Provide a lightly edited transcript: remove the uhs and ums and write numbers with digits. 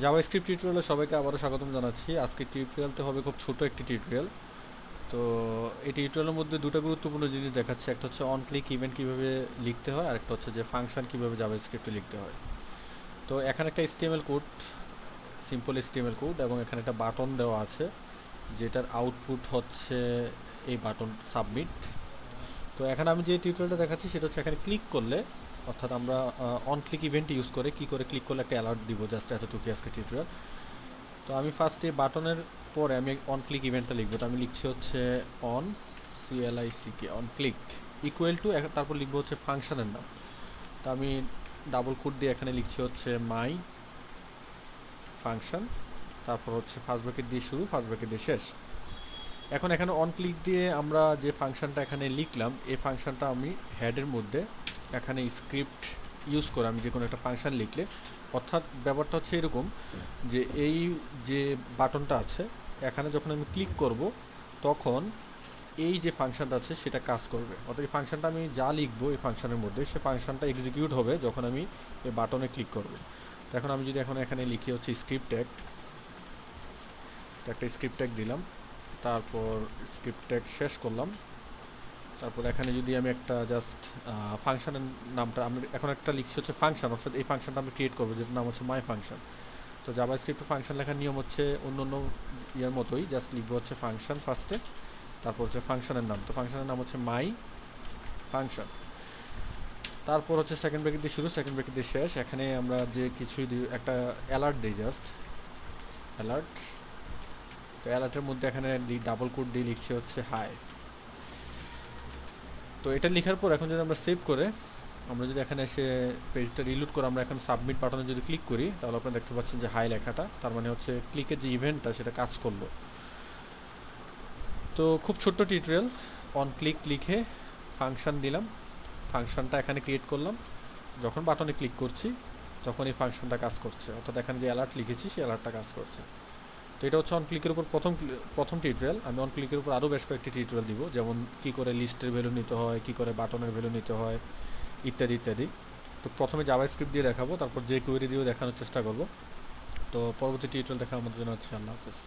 JavaScript টিউটোরিয়ালে সবাইকে আবারও স্বাগতম জানাচ্ছি। আজকের টিউটোরিয়ালটা হবে খুব ছোট একটি টিউটোরিয়াল। তো এই টিউটোরিয়ালের মধ্যে দুটো গুরুত্বপূর্ণ জিনিস দেখাচ্ছে, একটা হচ্ছে অন ক্লিক ইভেন্ট কীভাবে লিখতে হয়, আর একটা হচ্ছে যে ফাংশন কীভাবে জাভাস্ক্রিপ্টে লিখতে হয়। তো এখানে একটা HTML code, simple HTML code, এবং এখানে একটা বাটন দেওয়া আছে যেটার আউটপুট হচ্ছে এই বাটন সাবমিট। তো এখানে আমি যে টিউটোরিয়ালটা দেখাচ্ছি সেটা হচ্ছে এখানে ক্লিক করলে, অর্থাৎ আমরা অন ক্লিক ইভেন্ট ইউজ করে কি করে ক্লিক করলে একটা অ্যালার্ট দিব, জাস্ট এতটুকু আজকে টিউটোরিয়াল। তো আমি ফার্স্টে বাটনের পরে আমি অন ক্লিক ইভেন্টটা লিখবো। তো আমি লিখছি হচ্ছে on CLICK on click equal to, তারপর লিখবো হচ্ছে ফাংশনের নাম। তো আমি ডাবল কোট দিয়ে এখানে লিখছি হচ্ছে মাই ফাংশন, তারপর হচ্ছে ফার্স্ট ব্র্যাকেট দিয়ে শুরু, ফার্স্ট ব্র্যাকেট দিয়ে শেষ। এখন এখানে অন ক্লিক দিয়ে আমরা যে ফাংশনটা এখানে লিখলাম, এই ফাংশনটা আমি হেডের মধ্যে এখানে স্ক্রিপ্ট ইউজ করে আমি যে কোনো একটা ফাংশন লিখলে, অর্থাৎ ব্যাপারটা হচ্ছে এরকম যে এই যে বাটনটা আছে এখানে যখন আমি ক্লিক করব তখন এই যে ফাংশনটা আছে সেটা কাজ করবে, অর্থাৎ এই ফাংশনটা আমি যা লিখবো এই ফাংশনের মধ্যে সে ফাংশনটা এক্সিকিউট হবে যখন আমি এই বাটনে ক্লিক করব। তো এখন আমি যদি এখানে লিখি হচ্ছে স্ক্রিপ্ট ট্যাগ, একটা স্ক্রিপ্ট ট্যাগ দিলাম, তারপর স্ক্রিপ্ট ট্যাগ শেষ করলাম। তারপর এখানে যদি আমি একটা জাস্ট ফাংশনের নামটা আমি এখন একটা লিখছি হচ্ছে ফাংশন, অর্থাৎ এই ফাংশনটা আমি ক্রিয়েট করবো যেটার নাম হচ্ছে মাই ফাংশন। তো জাভাস্ক্রিপ্টে ফাংশন লেখার নিয়ম হচ্ছে অন্য অন্য ইয়ের মতোই, জাস্ট লিখবো হচ্ছে ফাংশন ফার্স্টে, তারপর হচ্ছে ফাংশনের নাম। তো ফাংশনের নাম হচ্ছে মাই ফাংশন, তারপর হচ্ছে সেকেন্ড ব্র্যাকেট দিয়ে শুরু, সেকেন্ড ব্র্যাকেট দিয়ে শেষ। এখানে আমরা যে কিছুই দিই, একটা অ্যালার্ট দিই, জাস্ট অ্যালার্ট। তো অ্যালার্টের মধ্যে এখানে ডাবল কোড দিয়ে লিখছি হচ্ছে হাই। তো এটা লেখার পর এখন যদি আমরা সেভ করে আমরা যদি এখানে এসে পেজটা রিলোড করে আমরা এখন সাবমিট বাটনে যদি ক্লিক করি, তাহলে আপনারা দেখতে পাচ্ছেন যে হাই লেখাটা, তার মানে হচ্ছে ক্লিকের যে ইভেন্টটা সেটা কাজ করলো। তো খুব ছোট্ট টিউটোরিয়াল, অন ক্লিক লিখে ফাংশন দিলাম, ফাংশনটা এখানে ক্রিয়েট করলাম, যখন বাটনে ক্লিক করছি তখন এই ফাংশনটা কাজ করছে, অর্থাৎ এখানে যে অ্যালার্ট লিখেছি সেই অ্যালার্টটা কাজ করছে। তো এটা হচ্ছে অন ক্লিকের উপর প্রথম টিউটোরিয়াল। আমি অন ক্লিকের উপর আরও বেশ কয়েকটি টিউটোরিয়াল দিব, যেমন কী করে লিস্টের ভ্যালু নিতে হয়, কী করে বাটনের ভ্যালু নিতে হয়, ইত্যাদি ইত্যাদি। তো প্রথমে জাভাস্ক্রিপ্ট দিয়ে দেখাবো, তারপর যে কোয়েরি দিয়েও দেখানোর চেষ্টা করব। তো পরবর্তী টিউটোরিয়াল দেখা আমাদের জন্য হচ্ছে আল্লাহ হাফেজ।